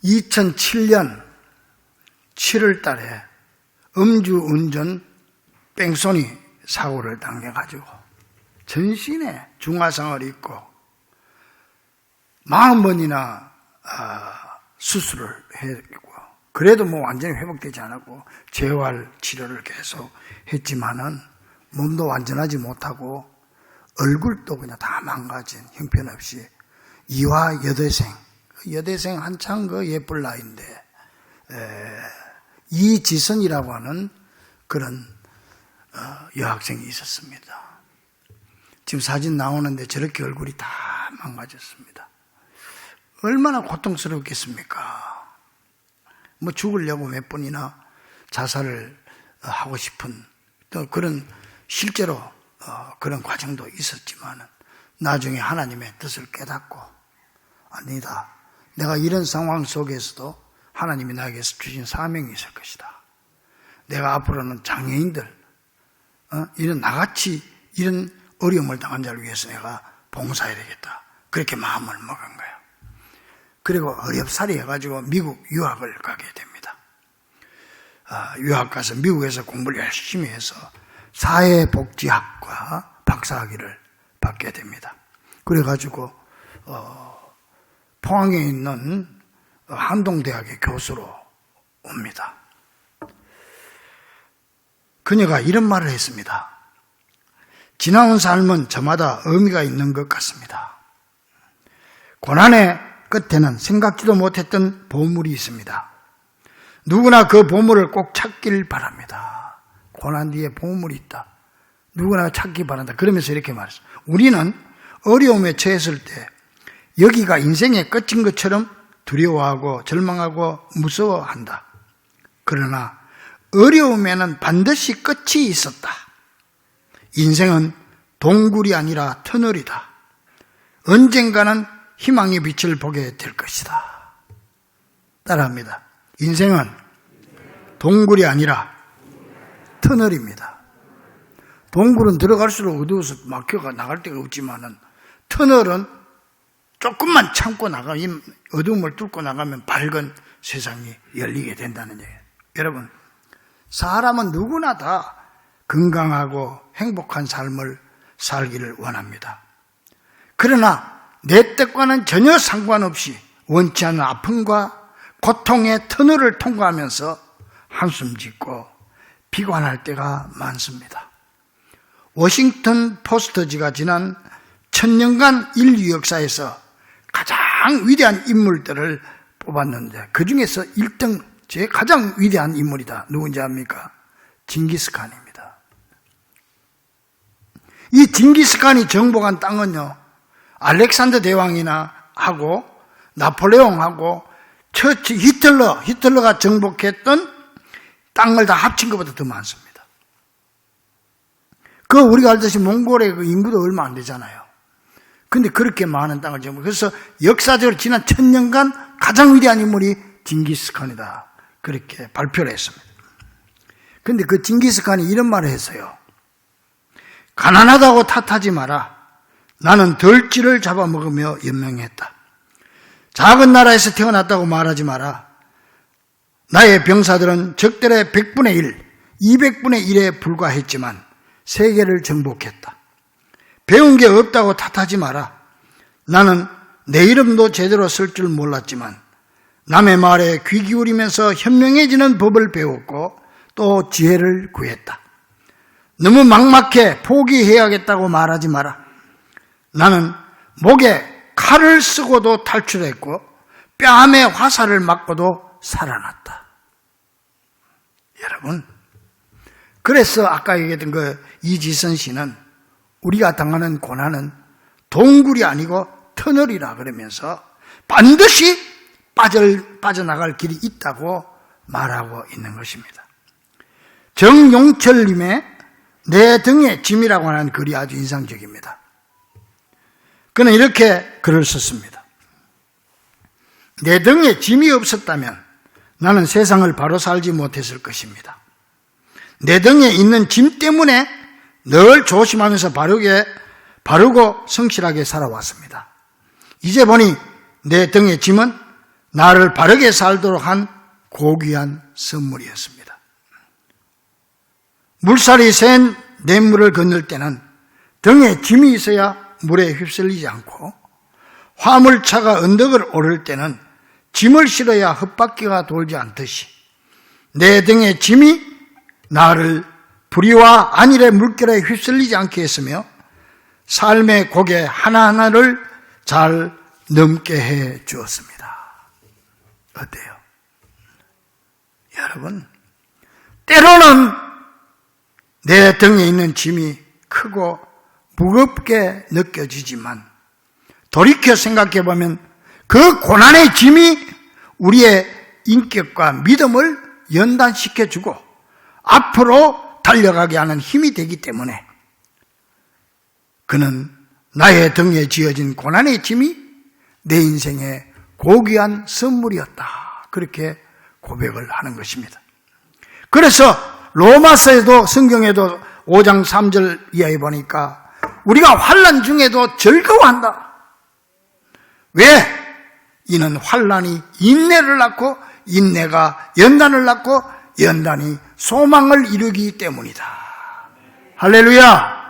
2007년 7월 달에 음주운전 뺑소니 사고를 당해가지고 전신에 중화상을 입고 40번이나 수술을 했고, 그래도 완전히 회복되지 않았고 재활 치료를 계속 했지만은 몸도 완전하지 못하고 얼굴도 그냥 다 망가진, 형편없이 이화 여대생 한창 예쁠 나이인데 이지선이라고 하는 그런 여학생이 있었습니다. 지금 사진 나오는데 저렇게 얼굴이 다 망가졌습니다. 얼마나 고통스럽겠습니까? 죽으려고 몇 번이나 자살을 하고 싶은 또 그런 실제로 그런 과정도 있었지만 나중에 하나님의 뜻을 깨닫고, 아니다, 내가 이런 상황 속에서도 하나님이 나에게서 주신 사명이 있을 것이다. 내가 앞으로는 장애인들, 이런 나같이 이런 어려움을 당한 자를 위해서 내가 봉사해야 되겠다. 그렇게 마음을 먹은 거예요. 그리고 어렵사리 해가지고 미국 유학을 가게 됩니다. 유학 가서 미국에서 공부를 열심히 해서 사회복지학과 박사학위를 받게 됩니다. 그래가지고 포항에 있는 한동대학의 교수로 옵니다. 그녀가 이런 말을 했습니다. 지나온 삶은 저마다 의미가 있는 것 같습니다. 고난의 끝에는 생각지도 못했던 보물이 있습니다. 누구나 그 보물을 꼭 찾길 바랍니다. 고난 뒤에 보물이 있다. 누구나 찾기 바란다. 그러면서 이렇게 말했어요. 우리는 어려움에 처했을 때 여기가 인생의 끝인 것처럼 두려워하고 절망하고 무서워한다. 그러나 어려움에는 반드시 끝이 있었다. 인생은 동굴이 아니라 터널이다. 언젠가는 희망의 빛을 보게 될 것이다. 따라합니다. 인생은 동굴이 아니라 터널입니다. 동굴은 들어갈수록 어두워서 막혀가 나갈 데가 없지만은 터널은 조금만 참고 나가면, 어두움을 뚫고 나가면 밝은 세상이 열리게 된다는 얘기예요. 여러분, 사람은 누구나 다 건강하고 행복한 삶을 살기를 원합니다. 그러나 내 뜻과는 전혀 상관없이 원치 않는 아픔과 고통의 터널을 통과하면서 한숨 짓고 비관할 때가 많습니다. 워싱턴 포스트지가 지난 1000년간 인류 역사에서 가장 위대한 인물들을 뽑았는데 그 중에서 1등, 제 가장 위대한 인물이다. 누군지 압니까? 징기스칸입니다. 이 징기스칸이 정복한 땅은요, 알렉산더 대왕이나 하고 나폴레옹하고 처치 히틀러가 정복했던 땅을 다 합친 것보다 더 많습니다. 우리가 알듯이 몽골의 인구도 얼마 안 되잖아요. 근데 그렇게 많은 땅을 정복, 그래서 역사적으로 지난 1000년간 가장 위대한 인물이 징기스칸이다. 그렇게 발표를 했습니다. 근데 그 징기스칸이 이런 말을 했어요. 가난하다고 탓하지 마라. 나는 덜쥐를 잡아먹으며 연명했다. 작은 나라에서 태어났다고 말하지 마라. 나의 병사들은 적들의 100분의 1, 200분의 1에 불과했지만 세계를 정복했다. 배운 게 없다고 탓하지 마라. 나는 내 이름도 제대로 쓸 줄 몰랐지만 남의 말에 귀 기울이면서 현명해지는 법을 배웠고 또 지혜를 구했다. 너무 막막해 포기해야겠다고 말하지 마라. 나는 목에 칼을 쓰고도 탈출했고 뺨에 화살을 맞고도 살아났다. 여러분, 그래서 아까 얘기했던 이지선 씨는 우리가 당하는 고난은 동굴이 아니고 터널이라 그러면서 반드시 빠져나갈 길이 있다고 말하고 있는 것입니다. 정용철님의 내 등의 짐이라고 하는 글이 아주 인상적입니다. 그는 이렇게 글을 썼습니다. 내 등에 짐이 없었다면 나는 세상을 바로 살지 못했을 것입니다. 내 등에 있는 짐 때문에 늘 조심하면서 바르고 성실하게 살아왔습니다. 이제 보니 내 등의 짐은 나를 바르게 살도록 한 고귀한 선물이었습니다. 물살이 센 냇물을 건널 때는 등에 짐이 있어야 물에 휩쓸리지 않고, 화물차가 언덕을 오를 때는 짐을 실어야 헛바퀴가 돌지 않듯이 내 등에 짐이 나를 불의와 안일의 물결에 휩쓸리지 않게 했으며 삶의 고개 하나하나를 잘 넘게 해 주었습니다. 어때요? 여러분, 때로는 내 등에 있는 짐이 크고 무겁게 느껴지지만 돌이켜 생각해 보면 그 고난의 짐이 우리의 인격과 믿음을 연단시켜 주고 앞으로 달려가게 하는 힘이 되기 때문에 그는 나의 등에 지어진 고난의 짐이 내 인생의 고귀한 선물이었다. 그렇게 고백을 하는 것입니다. 그래서 로마서에도 성경에도 5장 3절 이하에 보니까 우리가 환난 중에도 즐거워한다. 왜? 이는 환난이 인내를 낳고 인내가 연단을 낳고 연단이 소망을 이루기 때문이다. 할렐루야.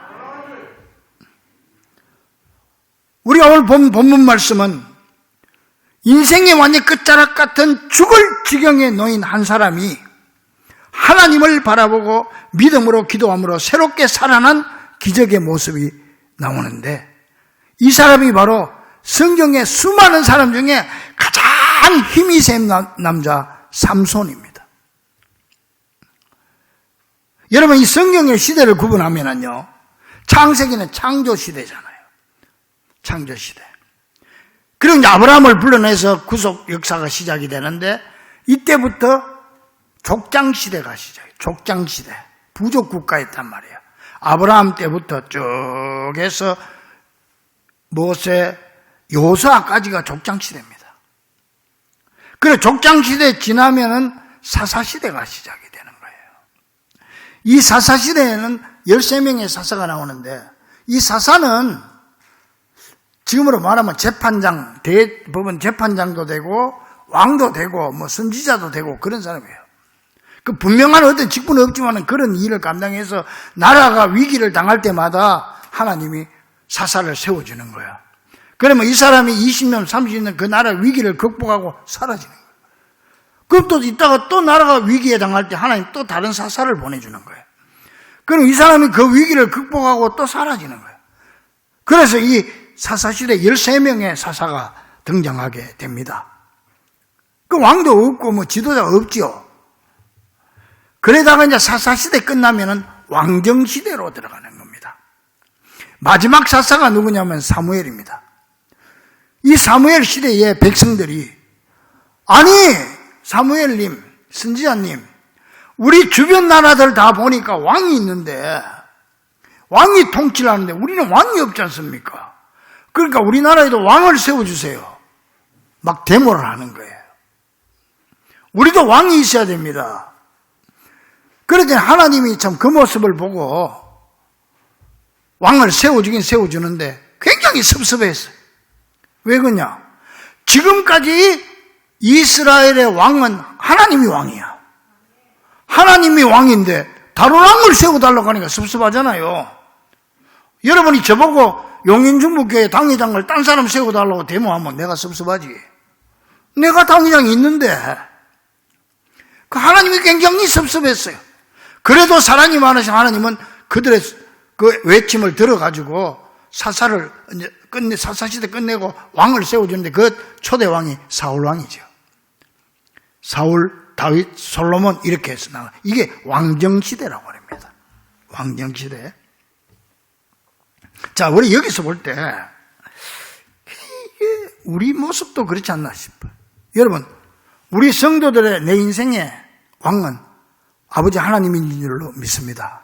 우리가 오늘 본 본문 말씀은 인생의 완전 끝자락 같은 죽을 지경에 놓인 한 사람이 하나님을 바라보고 믿음으로 기도함으로 새롭게 살아난 기적의 모습이 나오는데, 이 사람이 바로 성경의 수많은 사람 중에 가장 힘이 센 남자 삼손입니다. 여러분, 이 성경의 시대를 구분하면요, 창세기는 창조 시대잖아요. 창조 시대. 그리고 이제 아브라함을 불러내서 구속 역사가 시작이 되는데, 이때부터 족장 시대가 시작해요. 족장 시대. 부족 국가였단 말이에요. 아브라함 때부터 쭉 해서 모세, 요수아까지가 족장 시대입니다. 그래, 족장 시대 지나면은 사사 시대가 시작이 되는 거예요. 이 사사 시대에는 13명의 사사가 나오는데, 이 사사는 지금으로 말하면 재판장, 대법원 재판장도 되고 왕도 되고 뭐 선지자도 되고 그런 사람이에요. 그 분명한 어떤 직분은 없지만 그런 일을 감당해서 나라가 위기를 당할 때마다 하나님이 사사를 세워주는 거야. 그러면 이 사람이 20년, 30년 그 나라 위기를 극복하고 사라지는 거예요. 그럼 또 이따가 또 나라가 위기에 당할 때 하나님 또 다른 사사를 보내주는 거예요. 그럼 이 사람이 그 위기를 극복하고 또 사라지는 거예요. 그래서 이 사사시대 13명의 사사가 등장하게 됩니다. 그 왕도 없고 뭐 지도자가 없지요. 그러다가 이제 사사시대 끝나면은 왕정시대로 들어가는 겁니다. 마지막 사사가 누구냐면 사무엘입니다. 이 사무엘 시대의 백성들이, 아니 사무엘님, 선지자님, 우리 주변 나라들 다 보니까 왕이 있는데, 왕이 통치를 하는데 우리는 왕이 없지 않습니까? 그러니까 우리나라에도 왕을 세워주세요. 막 데모를 하는 거예요. 우리도 왕이 있어야 됩니다. 그러더니 하나님이 참 그 모습을 보고 왕을 세워주긴 세워주는데 굉장히 섭섭했어요. 왜 그러냐? 지금까지 이스라엘의 왕은 하나님이 왕이야. 하나님이 왕인데 다른 왕을 세워달라고 하니까 섭섭하잖아요. 여러분이 저보고 용인중부교회 당회장을 딴 사람 세워달라고 데모하면 내가 섭섭하지. 내가 당회장이 있는데. 그 하나님이 굉장히 섭섭했어요. 그래도 사랑이 많으신 하나님은 그들의 그 외침을 들어가지고 사사를 이제 사사시대 끝내고 왕을 세워주는데 그 초대 왕이 사울 왕이죠. 사울, 다윗, 솔로몬 이렇게 해서 나와. 이게 왕정시대라고 합니다. 왕정시대. 자, 우리 여기서 볼 때 우리 모습도 그렇지 않나 싶어요. 여러분, 우리 성도들의 내 인생의 왕은 아버지 하나님인 줄로 믿습니다.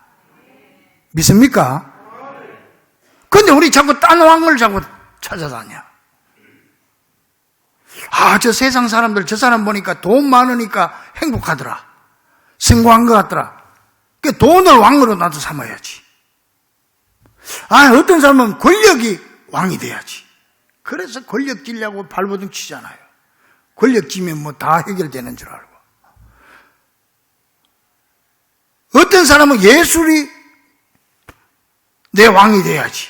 믿습니까? 근데 우리 자꾸 딴 왕을 자꾸 찾아다녀. 아, 저 세상 사람들, 저 사람 보니까 돈 많으니까 행복하더라. 성공한 것 같더라. 그 돈을 왕으로 나도 삼아야지. 아, 어떤 사람은 권력이 왕이 돼야지. 그래서 권력 지려고 발버둥 치잖아요. 권력 쥐면 뭐 다 해결되는 줄 알고. 어떤 사람은 예술이 내 왕이 돼야지.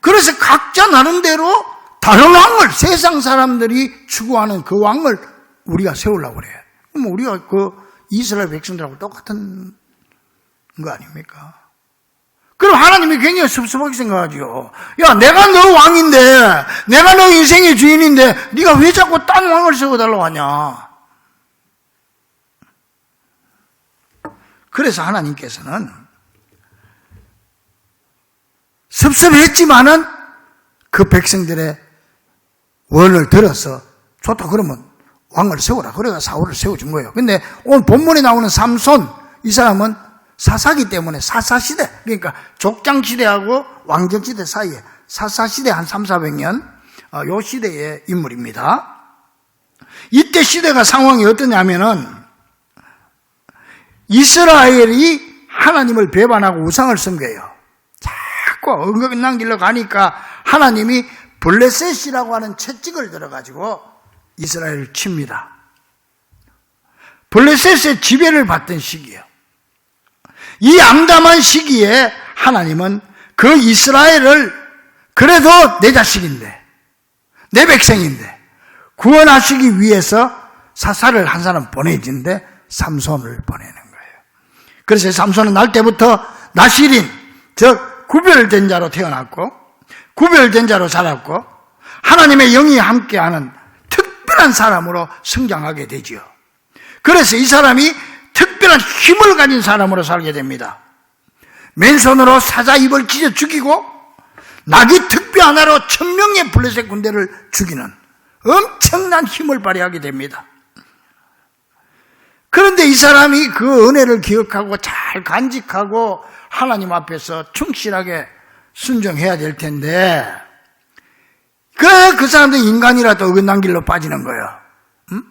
그래서 각자 나름대로 다른 왕을, 세상 사람들이 추구하는 그 왕을 우리가 세우려고 그래요. 그럼 우리가 그 이스라엘 백성들하고 똑같은 거 아닙니까? 그럼 하나님이 굉장히 섭섭하게 생각하죠. 야, 내가 너 왕인데, 내가 너 인생의 주인인데, 네가 왜 자꾸 딴 왕을 세워달라고 하냐? 그래서 하나님께서는 섭섭했지만은 그 백성들의 원을 들어서 좋다 그러면 왕을 세우라. 그래가 사울을 세워준 거예요. 근데 오늘 본문에 나오는 삼손, 이 사람은 사사기 때문에 사사시대, 그러니까 족장시대하고 왕정시대 사이에 사사시대 한 300~400년 요 시대의 인물입니다. 이때 시대가 상황이 어떠냐면은 이스라엘이 하나님을 배반하고 우상을 섬겨요. 자꾸 어긋난 길로 가니까 하나님이 블레셋이라고 하는 채찍을 들어가지고 이스라엘을 칩니다. 블레셋의 지배를 받던 시기예요. 이 암담한 시기에 하나님은 그 이스라엘을 그래도 내 자식인데, 내 백성인데 구원하시기 위해서 사사를 한 사람 보내진데 삼손을 보내는 거예요. 그래서 삼손은 날 때부터 나실인, 즉 구별된 자로 태어났고 구별된 자로 자랐고 하나님의 영이 함께하는 특별한 사람으로 성장하게 되지요. 그래서 이 사람이 특별한 힘을 가진 사람으로 살게 됩니다. 맨손으로 사자 입을 찢어 죽이고 낙이 특비 하나로 1000명의 블레셋 군대를 죽이는 엄청난 힘을 발휘하게 됩니다. 그런데 이 사람이 그 은혜를 기억하고 잘 간직하고 하나님 앞에서 순종해야 될 텐데 그 사람들이 인간이라도 어긋난 길로 빠지는 거예요. 응?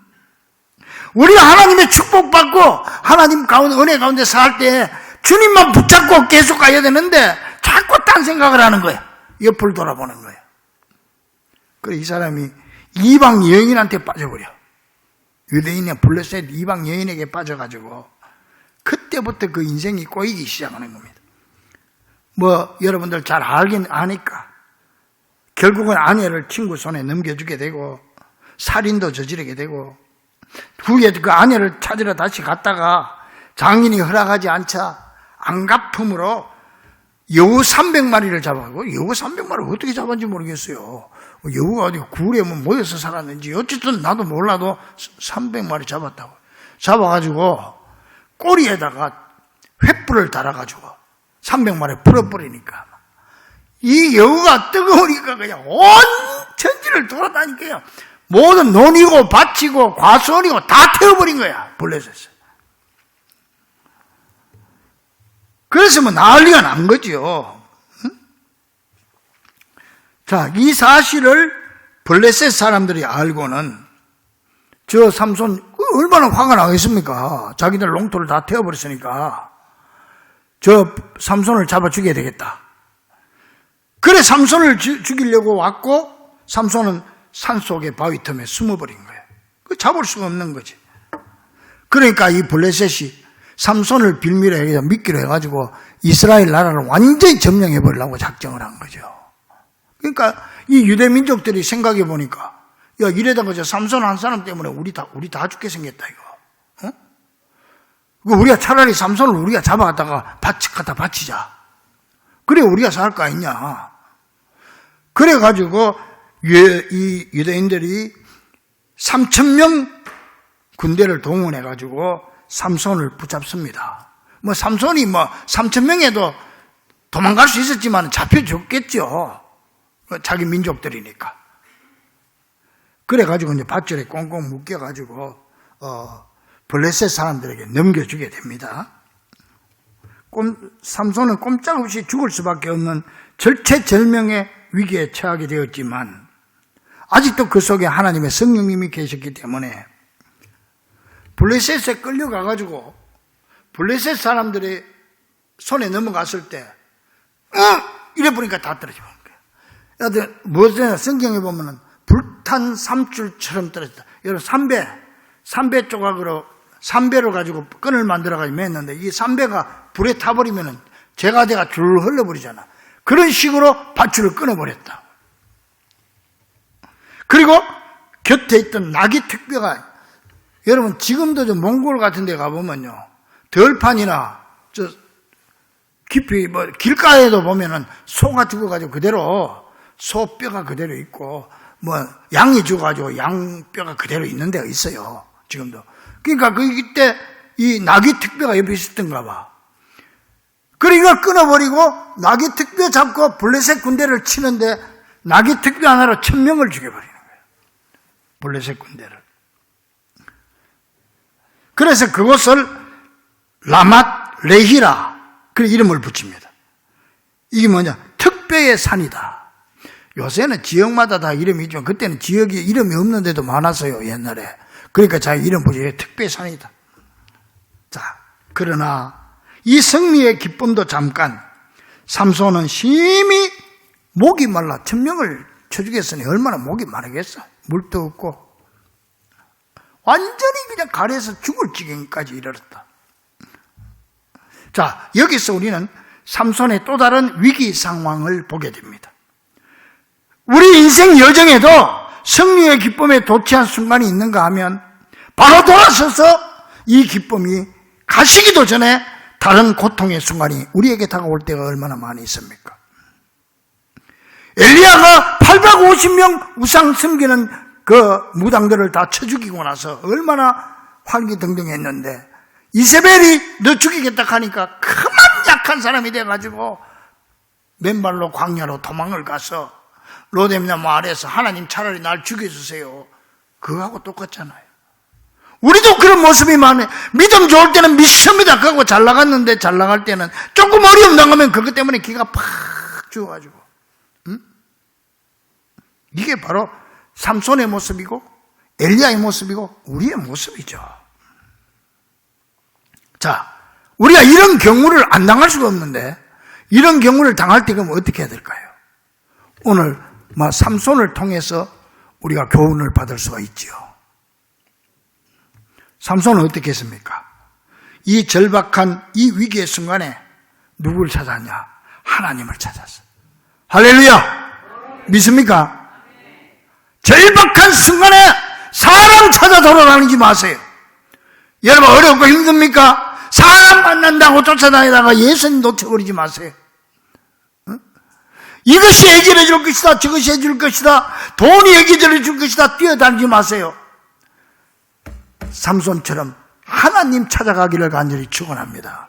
우리가 하나님의 축복받고 하나님 가운데 은혜 가운데 살 때 주님만 붙잡고 계속 가야 되는데 자꾸 딴 생각을 하는 거예요. 옆을 돌아보는 거예요. 그래 이 사람이 이방 여인한테 빠져버려. 유대인의 블레셋 이방 여인에게 빠져가지고 그때부터 그 인생이 꼬이기 시작하는 겁니다. 뭐 여러분들 잘 알긴 아니까 결국은 아내를 친구 손에 넘겨주게 되고 살인도 저지르게 되고 후에 그 아내를 찾으러 다시 갔다가 장인이 허락하지 않자 안갚음으로 여우 300마리를 잡아가고 여우 300마리를 어떻게 잡았는지 모르겠어요. 여우가 어디 굴에 모여서 살았는지 어쨌든 나도 몰라도 300마리 잡았다고. 잡아가지고 꼬리에다가 횃불을 달아가지고 300마리 풀어버리니까 이 여우가 뜨거우니까 그냥 온 천지를 돌아다니까요. 모든 논이고 밭이고 과수원이고 다 태워버린 거야. 블레셋을. 그래서 뭐 난리가 난 거죠. 응? 자, 이 사실을 블레셋 사람들이 알고는 저 삼손 얼마나 화가 나겠습니까? 자기들 농토를 다 태워버렸으니까 저 삼손을 잡아 죽여야 되겠다. 그래 삼손을 죽이려고 왔고 삼손은 산속의 바위 틈에 숨어버린 거예요. 그 잡을 수가 없는 거지. 그러니까 이 블레셋이 삼손을 빌미로 해서 미끼로 해가지고 이스라엘 나라를 완전히 점령해버리려고 작정을 한 거죠. 그러니까 이 유대 민족들이 생각해 보니까 야 이래다가 저 삼손 한 사람 때문에 우리 다 죽게 생겼다 이거. 어? 우리가 차라리 삼손을 우리가 잡아갔다가 갖다 바치자. 그래 우리가 살 거 아니냐. 그래가지고 이 유대인들이 3000명 군대를 동원해가지고 삼손을 붙잡습니다. 뭐 삼손이 3000명에도 도망갈 수 있었지만 잡혀줬겠죠. 자기 민족들이니까. 그래가지고 이제 밧줄에 꽁꽁 묶여가지고 블레셋 사람들에게 넘겨주게 됩니다. 삼손은 꼼짝없이 죽을 수밖에 없는 절체절명의 위기에 처하게 되었지만 아직도 그 속에 하나님의 성령님이 계셨기 때문에 블레셋에 끌려가가지고 블레셋 사람들의 손에 넘어갔을 때 이래 보니까 다 떨어져 버린 거예요. 무엇이냐 성경에 보면은 불에 탄 삼줄처럼 떨어졌다. 여러분, 삼배 조각으로, 삼배를 가지고 끈을 만들어가지고 맸는데, 이 삼배가 불에 타버리면은 제가대가 줄 흘러버리잖아. 그런 식으로 밧줄을 끊어버렸다. 그리고 곁에 있던 나귀 특뼈가, 여러분, 지금도 저 몽골 같은 데 가보면요, 들판이나 저 깊이 길가에도 보면은 소가 죽어가지고 그대로 소뼈가 그대로 있고, 양이 죽어가지고 양뼈가 그대로 있는 데가 있어요. 지금도. 그러니까 그때 이 나귀 특뼈가 옆에 있었던가 봐. 그러니까 끊어버리고 나귀 특뼈 잡고 블레셋 군대를 치는데 나귀 특뼈 하나로 1000명을 죽여버리는 거예요. 블레셋 군대를. 그래서 그곳을 라맛 레히라, 그 이름을 붙입니다. 이게 뭐냐? 특별의 산이다. 요새는 지역마다 다 이름이 있지만 그때는 지역이 이름이 없는 데도 많았어요, 옛날에. 그러니까 자기 이름 붙이고 특별의 산이다. 자, 그러나 이 승리의 기쁨도 잠깐, 삼손은 심히 목이 말라 1000명을 쳐 죽였으니 얼마나 목이 마르겠어. 물도 없고 완전히 그냥 가래에서 죽을 지경까지 이르렀다. 자, 여기서 우리는 삼손의 또 다른 위기 상황을 보게 됩니다. 우리 인생 여정에도 승리의 기쁨에 도취한 순간이 있는가 하면 바로 돌아서서 이 기쁨이 가시기도 전에 다른 고통의 순간이 우리에게 다가올 때가 얼마나 많이 있습니까? 엘리야가 850명 우상 섬기는 그 무당들을 다 쳐 죽이고 나서 얼마나 활기등등했는데, 이세벨이 너 죽이겠다 하니까 그만 약한 사람이 돼가지고 맨발로 광야로 도망을 가서 로뎀나무 아래에서 하나님 차라리 날 죽여주세요. 그거하고 똑같잖아요. 우리도 그런 모습이 많아요. 믿음 좋을 때는 믿습니다. 그거하고 잘 나갔는데 잘 나갈 때는 조금 어려움 당하면 그것 때문에 기가 팍 죽어가지고. 이게 바로 삼손의 모습이고 엘리야의 모습이고 우리의 모습이죠. 자, 우리가 이런 경우를 안 당할 수가 없는데 이런 경우를 당할 때 그럼 어떻게 해야 될까요? 오늘 삼손을 통해서 우리가 교훈을 받을 수가 있지요. 삼손은 어떻게 했습니까? 이 절박한 이 위기의 순간에 누구를 찾았냐? 하나님을 찾았어. 할렐루야! 믿습니까? 절박한 순간에 사람 찾아 돌아다니지 마세요. 여러분, 어렵고 힘듭니까? 사람 만난다고 쫓아다니다가 예수님 놓쳐버리지 마세요. 이것이 해결해 줄 것이다, 저것이 해줄 것이다, 돈이 해결해 줄 것이다 뛰어다니지 마세요. 삼손처럼 하나님 찾아가기를 간절히 축원합니다.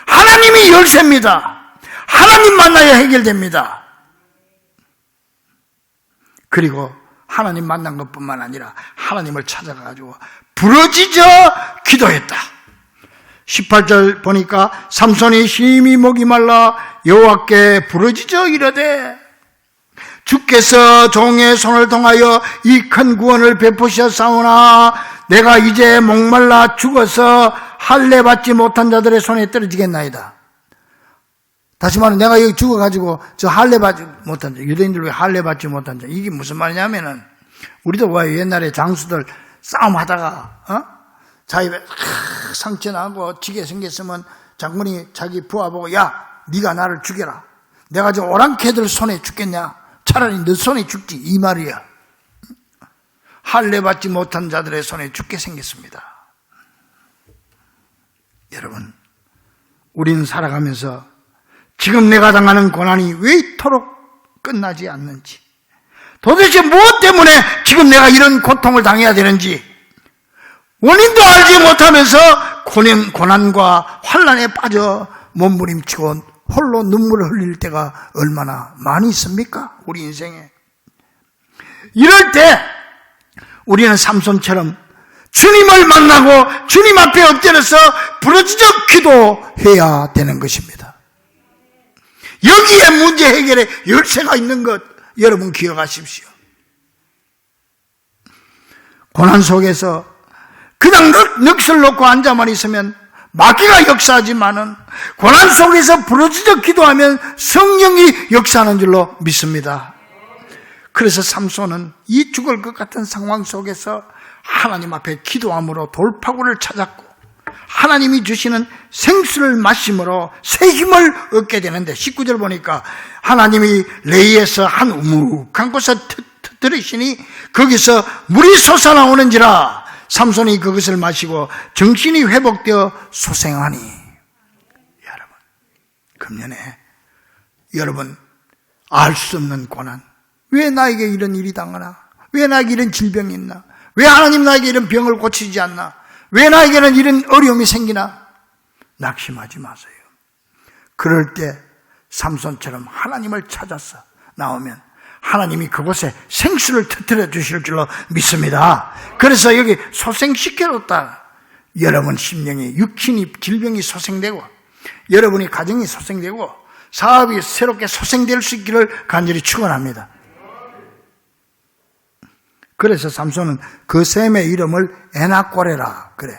하나님이 열쇠입니다. 하나님 만나야 해결됩니다. 그리고 하나님 만난 것뿐만 아니라 하나님을 찾아가지고 부러지져 기도했다. 18절 보니까 삼손이 심히 목이 말라 여호와께 부르짖어 이르되 주께서 종의 손을 통하여 이 큰 구원을 베푸셨사오나 내가 이제 목말라 죽어서 할례 받지 못한 자들의 손에 떨어지겠나이다. 다시 말하면 내가 여기 죽어가지고 저 할례 받지 못한 자, 유대인들 왜 할례 받지 못한 자, 이게 무슨 말이냐면은 우리도 왜 옛날에 장수들 싸움하다가 자기 상처 나고 지게 생겼으면 장군이 자기 부하 보고 야 네가 나를 죽여라. 내가 저 오랑캐들 손에 죽겠냐? 차라리 너 손에 죽지, 이 말이야. 할례 받지 못한 자들의 손에 죽게 생겼습니다. 여러분, 우리는 살아가면서 지금 내가 당하는 고난이 왜 이토록 끝나지 않는지, 도대체 무엇 때문에 지금 내가 이런 고통을 당해야 되는지 원인도 알지 못하면서 고난과 환난에 빠져 몸부림치고 홀로 눈물을 흘릴 때가 얼마나 많이 있습니까? 우리 인생에. 이럴 때 우리는 삼손처럼 주님을 만나고 주님 앞에 엎드려서 부르짖어 기도해야 되는 것입니다. 여기에 문제 해결에 열쇠가 있는 것 여러분 기억하십시오. 고난 속에서 그냥 넋을 놓고 앉아만 있으면 마귀가 역사하지만은 고난 속에서 부르짖어 기도하면 성령이 역사하는 줄로 믿습니다. 그래서 삼손은 이 죽을 것 같은 상황 속에서 하나님 앞에 기도함으로 돌파구를 찾았고 하나님이 주시는 생수를 마심으로 새 힘을 얻게 되는데 19절 보니까 하나님이 레이에서 한 우묵한 곳에 들으시니 거기서 물이 솟아나오는지라 삼손이 그것을 마시고 정신이 회복되어 소생하니. 여러분, 금년에 여러분 알 수 없는 고난, 왜 나에게 이런 일이 당하나? 왜 나에게 이런 질병이 있나? 왜 하나님 나에게 이런 병을 고치지 않나? 왜 나에게는 이런 어려움이 생기나? 낙심하지 마세요. 그럴 때 삼손처럼 하나님을 찾아서 나오면 하나님이 그곳에 생수를 터뜨려 주실 줄로 믿습니다. 그래서 여기 소생시켜줬다. 여러분 심령이, 육신이, 질병이 소생되고 여러분이 가정이 소생되고 사업이 새롭게 소생될 수 있기를 간절히 축원합니다. 그래서 삼손은 그 샘의 이름을 에나꼬레라 그래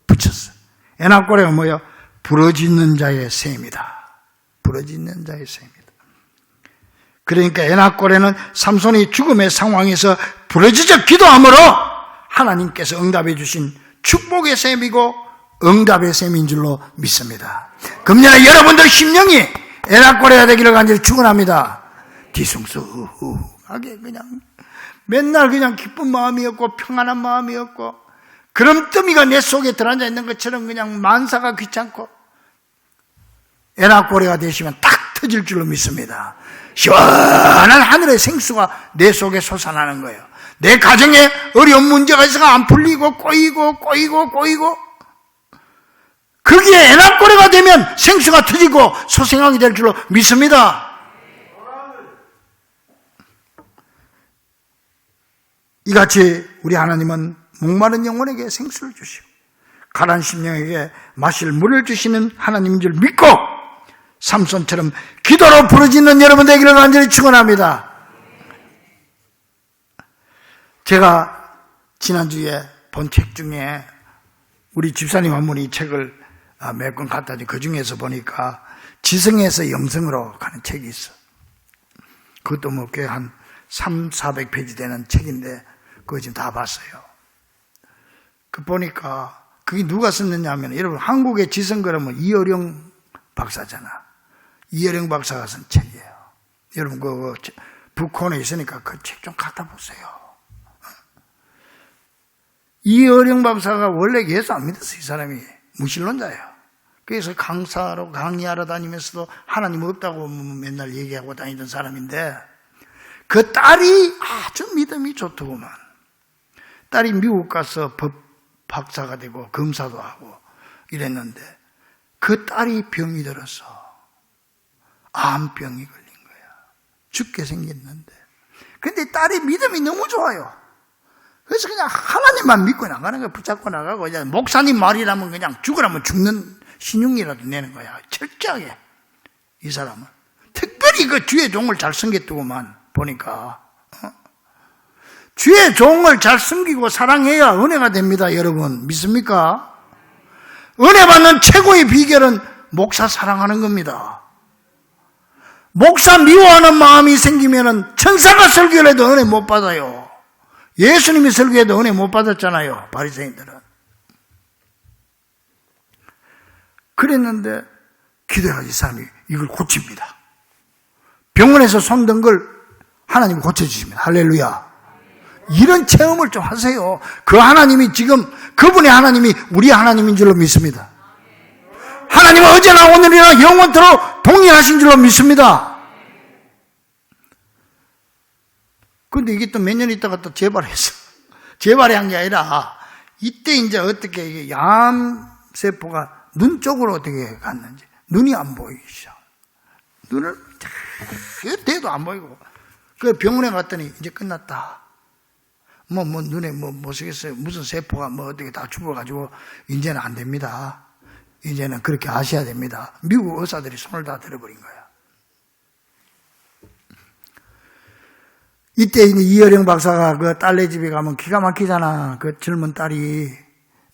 붙였어. 에나꼬레가 뭐예요? 부러지는 자의 샘이다. 부러지는 자의 샘이다. 그러니까 에나꼬레는 삼손이 죽음의 상황에서 부러지적 기도함으로 하나님께서 응답해 주신 축복의 샘이고 응답의 샘인 줄로 믿습니다. 금년에 여러분들 심령이 에나꼬레가 되기를 간절히 축원합니다. 뒤숭숭하게 그냥 맨날 그냥 기쁜 마음이었고 평안한 마음이었고 그럼더미가 내 속에 들어앉아 있는 것처럼 그냥 만사가 귀찮고 에나꼬레가 되시면 딱 터질 줄로 믿습니다. 시원한 하늘의 생수가 내 속에 솟아나는 거예요. 내 가정에 어려운 문제가 있어서 안 풀리고 꼬이고 거기에 에나꼬레가 되면 생수가 터지고 소생하게 될 줄로 믿습니다. 이같이 우리 하나님은 목마른 영혼에게 생수를 주시고 가난 심령에게 마실 물을 주시는 하나님인 줄 믿고 삼손처럼 기도로 부르짖는 여러분 되기를 간절히 축원합니다. 제가 지난주에 본 책 중에 우리 집사님 한 분이 책을 몇 권 갖다 준 그 중에서 보니까 지성에서 영성으로 가는 책이 있어. 그것도 뭐 꽤 한 300~400페이지 되는 책인데 그거 지금 다 봤어요. 그 보니까 그게 누가 썼느냐 하면 여러분 한국의 지성 그러면 이어령 박사잖아. 이어령 박사가 쓴 책이에요. 여러분 그 북콘에 있으니까 그 책 좀 갖다 보세요. 이어령 박사가 원래 예수 안 믿었어. 이 사람이 무신론자예요. 그래서 강사로 강의하러 다니면서도 하나님 없다고 맨날 얘기하고 다니던 사람인데 그 딸이 아주 믿음이 좋더구만. 딸이 미국 가서 법 박사가 되고 검사도 하고 이랬는데 그 딸이 병이 들어서 암병이 걸린 거야. 죽게 생겼는데. 근데 딸이 믿음이 너무 좋아요. 그래서 그냥 하나님만 믿고 나가는 거야. 붙잡고 나가고 그냥 목사님 말이라면 그냥 죽으라면 죽는 신용이라도 내는 거야. 철저하게. 이 사람은. 특별히 그 주의 종을 잘 섬겼더구만. 보니까. 주의 종을 잘 섬기고 사랑해야 은혜가 됩니다. 여러분 믿습니까? 은혜 받는 최고의 비결은 목사 사랑하는 겁니다. 목사 미워하는 마음이 생기면은 천사가 설교를 해도 은혜 못 받아요. 예수님이 설교해도 은혜 못 받았잖아요. 바리새인들은. 그랬는데 기도해가 이 사람이 이걸 고칩니다. 병원에서 손든 걸 하나님이 고쳐주십니다. 할렐루야. 이런 체험을 좀 하세요. 그 하나님이 지금 그분의 하나님이 우리 하나님인 줄로 믿습니다. 하나님은 어제나 오늘이나 영원토록 동일하신 줄로 믿습니다. 그런데 이게 또 몇 년 있다가 또 재발했어. 재발한 게 아니라 이때 이제 어떻게 이게 암세포가 눈 쪽으로 어떻게 갔는지 눈이 안 보이기 시작. 눈을 대도 안 보이고 그 병원에 갔더니 이제 끝났다. 눈에 뭐 쓰겠어요. 무슨 세포가 어떻게 다 죽어가지고, 이제는 안 됩니다. 이제는 그렇게 아셔야 됩니다. 미국 의사들이 손을 다 들어버린 거야. 이때 이어령 박사가 그 딸네 집에 가면 기가 막히잖아. 그 젊은 딸이,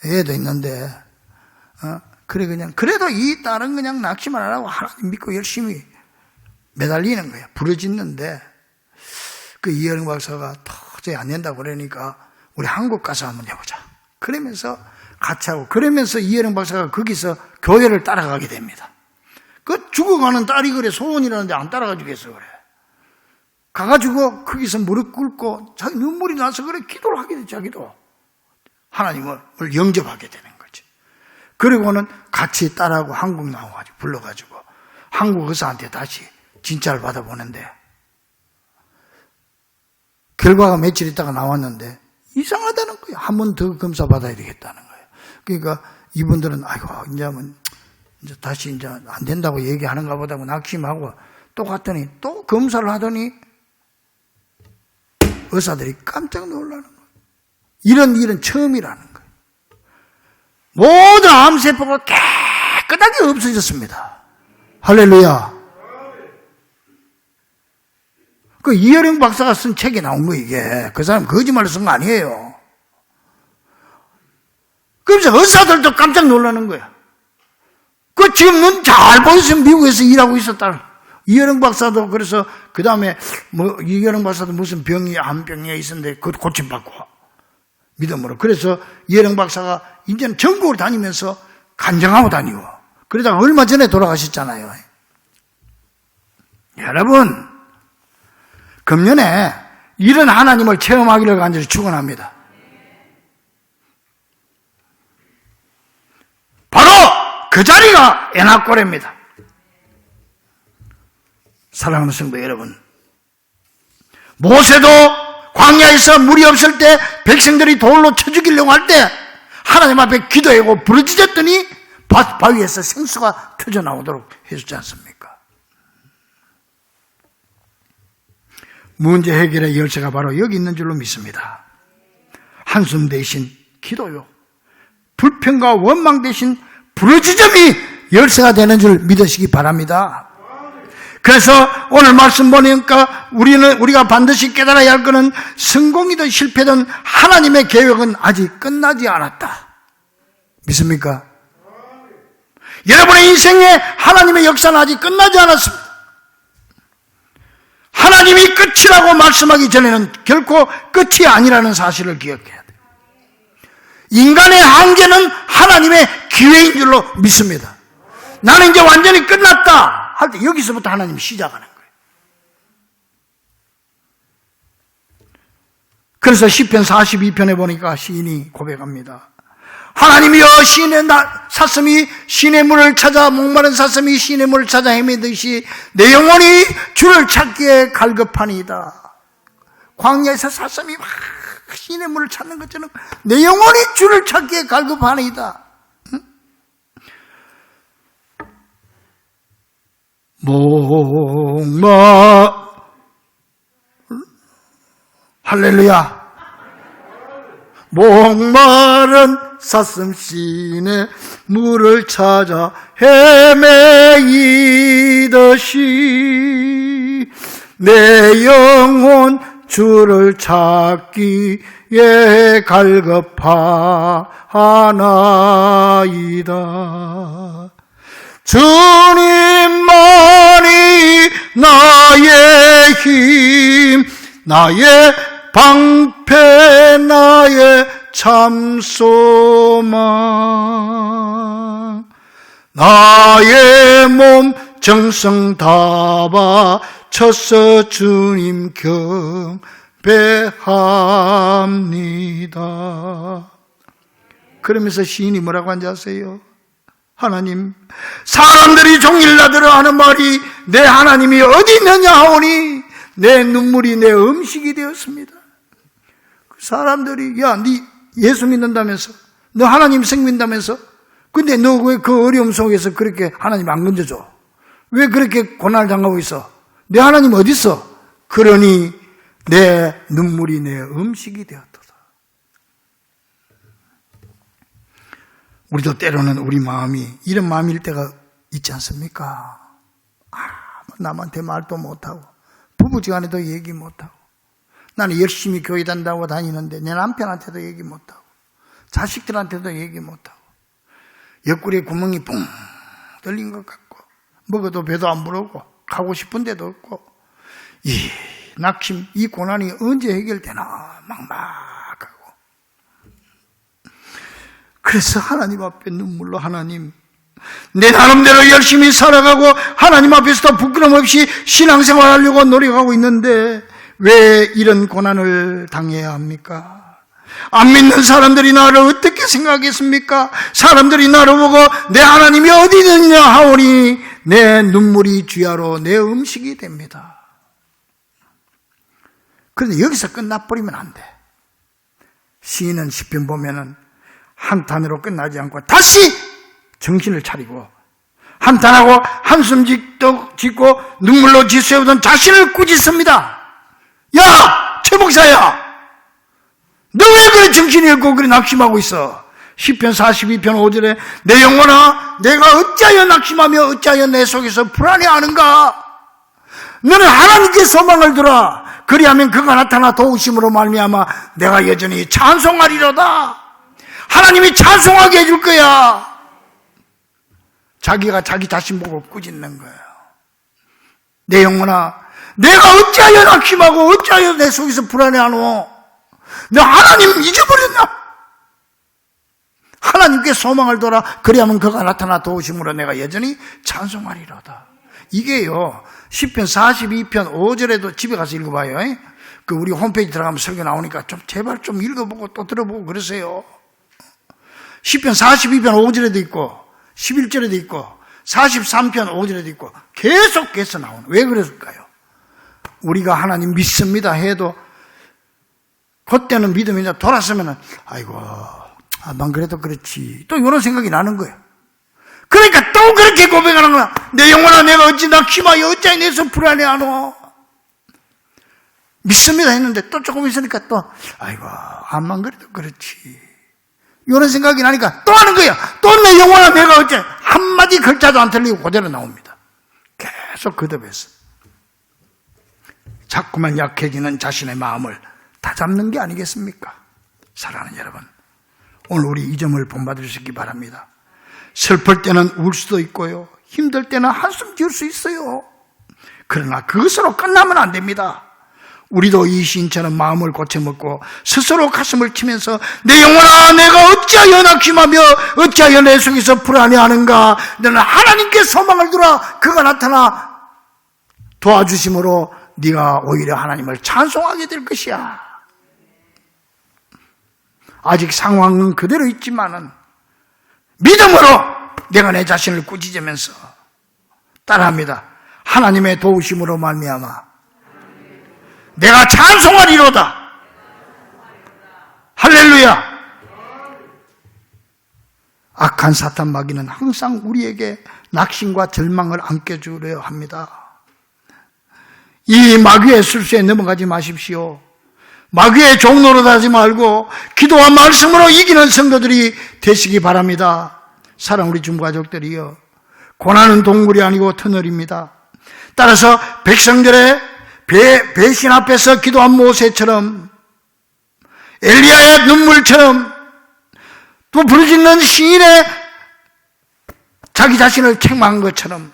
애도 있는데, 그래도 이 딸은 그냥 낙심을 안 하고 하나님 믿고 열심히 매달리는 거야. 부르짖는데, 그 이혜령 박사가 도저히 안 된다고 그러니까 우리 한국 가서 한번 해보자. 그러면서 같이 하고, 그러면서 이혜령 박사가 거기서 교회를 따라가게 됩니다. 그 죽어가는 딸이 그래 소원이라는데 안 따라가주겠어 그래. 가가지고 거기서 무릎 꿇고 자기 눈물이 나서 그래 기도를 하게 돼. 자기도 하나님을 영접하게 되는 거지. 그리고는 같이 딸하고 한국 나와가지고 불러가지고 한국 의사한테 다시 진찰을 받아보는데 결과가 며칠 있다가 나왔는데 이상하다는 거예요. 한 번 더 검사 받아야 되겠다는 거예요. 그러니까 이분들은 아이고 이제 다시 이제 안 된다고 얘기하는가 보다고 낙심하고 또 갔더니 또 검사를 하더니 의사들이 깜짝 놀라는 거예요. 이런 일은 처음이라는 거예요. 모든 암세포가 깨끗하게 없어졌습니다. 할렐루야. 그 이혜령 박사가 쓴 책에 나온 거 이게. 그 사람 거짓말을 쓴 거 아니에요. 그래서 의사들도 깜짝 놀라는 거야. 그 지금 눈 잘 보여서 미국에서 일하고 있었다. 이혜령 박사도 그래서 그 다음에 이혜령 박사도 무슨 병이 암병이 있었는데 그것도 고침받고 믿음으로. 그래서 이혜령 박사가 이제는 전국을 다니면서 간증하고 다니고 그러다가 얼마 전에 돌아가셨잖아요. 여러분 금년에 이런 하나님을 체험하기를 간절히 축원합니다. 바로 그 자리가 에나꼬레입니다. 사랑하는 성도 여러분, 모세도 광야에서 물이 없을 때 백성들이 돌로 쳐 죽이려고 할 때 하나님 앞에 기도하고 부르짖었더니 바위에서 생수가 터져나오도록 해주지 않습니까? 문제 해결의 열쇠가 바로 여기 있는 줄로 믿습니다. 한숨 대신 기도요, 불평과 원망 대신 부르짖음이 열쇠가 되는 줄 믿으시기 바랍니다. 그래서 오늘 말씀 보니까 우리가 반드시 깨달아야 할 것은 성공이든 실패든 하나님의 계획은 아직 끝나지 않았다. 믿습니까? 여러분의 인생에 하나님의 역사는 아직 끝나지 않았습니다. 하나님이 끝이라고 말씀하기 전에는 결코 끝이 아니라는 사실을 기억해야 돼요. 인간의 한계는 하나님의 기회인 줄로 믿습니다. 나는 이제 완전히 끝났다 할 때 여기서부터 하나님이 시작하는 거예요. 그래서 시편 42편에 보니까 시인이 고백합니다. 하나님이여, 사슴이 신의 물을 찾아 목마른 사슴이 신의 물을 찾아 헤매듯이 내 영혼이 주를 찾기에 갈급하니이다. 광야에서 사슴이 막 신의 물을 찾는 것처럼 내 영혼이 주를 찾기에 갈급하니이다. 할렐루야. 목마른 사슴 신의 물을 찾아 헤매이듯이 내 영혼 주를 찾기에 갈급하나이다. 주님만이 나의 힘, 나의 방패, 나의 참소망, 나의 몸 정성 다 바쳐서 주님 경배합니다. 그러면서 시인이 뭐라고 한지 아세요? 하나님, 사람들이 종일 나더러 하는 말이 내 하나님이 어디 있느냐 하오니 내 눈물이 내 음식이 되었습니다. 그 사람들이 야, 네 예수 믿는다면서, 너 하나님 생긴다면서, 근데 너 왜 그 어려움 속에서 그렇게 하나님 안 건져줘? 왜 그렇게 고난을 당하고 있어? 내 하나님 어디 있어? 그러니 내 눈물이 내 음식이 되었도다. 우리도 때로는 우리 마음이 이런 마음일 때가 있지 않습니까? 남한테 말도 못하고 부부지간에도 얘기 못하고 나는 열심히 교회 다닌다고 다니는데 내 남편한테도 얘기 못하고 자식들한테도 얘기 못하고 옆구리에 구멍이 뿡 뚫린 것 같고 먹어도 배도 안 부르고 가고 싶은 데도 없고 이 낙심, 이 고난이 언제 해결되나 막막하고, 그래서 하나님 앞에 눈물로 하나님, 내 나름대로 열심히 살아가고 하나님 앞에서도 부끄럼 없이 신앙생활 하려고 노력하고 있는데 왜 이런 고난을 당해야 합니까? 안 믿는 사람들이 나를 어떻게 생각하겠습니까? 사람들이 나를 보고 내 하나님이 어디 있느냐 하오니 내 눈물이 주야로 내 음식이 됩니다. 그런데 여기서 끝나버리면 안 돼. 시인은 시편 보면은 한탄으로 끝나지 않고 다시 정신을 차리고 한탄하고 한숨 짓고 눈물로 지새우던 자신을 꾸짖습니다. 야! 최 목사야! 너 왜 그래 정신이 없고 그래 낙심하고 있어? 시편 42편 5절에 내 영혼아 내가 어찌하여 낙심하며 어찌하여 내 속에서 불안해하는가? 너는 하나님께 소망을 두라. 그리하면 그가 나타나 도우심으로 말미암아 내가 여전히 찬송하리로다. 하나님이 찬송하게 해줄 거야. 자기가 자기 자신 보고 꾸짖는 거예요. 내 영혼아 내가 어찌하여 낙심하고 어찌하여 내 속에서 불안해하노? 너 하나님 잊어버렸나? 하나님께 소망을 둬라. 그리하면 그가 나타나 도우심으로 내가 여전히 찬송하리로다. 이게요 시편 42편 5절에도 집에 가서 읽어봐요. 그 우리 홈페이지 들어가면 설교 나오니까 좀 제발 좀 읽어보고 또 들어보고 그러세요. 시편 42편 5절에도 있고 11절에도 있고 43편 5절에도 있고 계속해서 나오는. 왜 그랬을까요? 우리가 하나님 믿습니다 해도 그때는 믿음이 돌아서면은 아이고 안 그래도 그렇지 또 이런 생각이 나는 거예요. 그러니까 또 그렇게 고백하는 거야. 내 영혼아 내가 어찌 낙심하여 어찌 내서 불안해하노? 믿습니다 했는데 또 조금 있으니까 또 아이고 안만 그래도 그렇지 이런 생각이 나니까 또 하는 거야. 또 내 영혼아 내가 어째 한마디 글자도 안 틀리고 그대로 나옵니다. 계속 거듭해서 자꾸만 약해지는 자신의 마음을 다잡는 게 아니겠습니까? 사랑하는 여러분, 오늘 우리 이 점을 본받으시기 바랍니다. 슬플 때는 울 수도 있고요, 힘들 때는 한숨 지을 수 있어요. 그러나 그것으로 끝나면 안 됩니다. 우리도 이 시인처럼 마음을 고쳐먹고 스스로 가슴을 치면서 내 영혼아 내가 어찌하여 낙심하며 어찌하여 내 속에서 불안해하는가? 너는 하나님께 소망을 두라. 그가 나타나 도와주심으로 네가 오히려 하나님을 찬송하게 될 것이야. 아직 상황은 그대로 있지만은 믿음으로 내가 내 자신을 꾸짖으면서 따라합니다. 하나님의 도우심으로 말미암아 내가 찬송하리로다. 할렐루야. 악한 사탄 마귀는 항상 우리에게 낙심과 절망을 안겨주려 합니다. 이 마귀의 술수에 넘어가지 마십시오. 마귀의 종로로 하지 말고 기도와 말씀으로 이기는 성도들이 되시기 바랍니다. 사랑 우리 주무가족들이여, 고난은 동물이 아니고 터널입니다. 따라서 백성들의 배신 앞에서 기도한 모세처럼, 엘리야의 눈물처럼, 또 부르짖는 시인의 자기 자신을 책망한 것처럼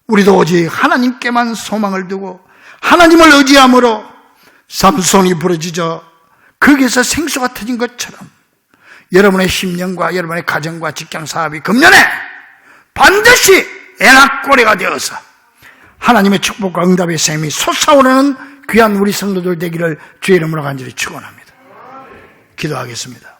우리도 오직 하나님께만 소망을 두고 하나님을 의지함으로 삼손이 부르짖어 거기에서 생수가 터진 것처럼 여러분의 심령과 여러분의 가정과 직장 사업이 금년에 반드시 애낙고래가 되어서 하나님의 축복과 응답의 샘이 솟아오르는 귀한 우리 성도들 되기를 주의 이름으로 간절히 축원합니다. 기도하겠습니다.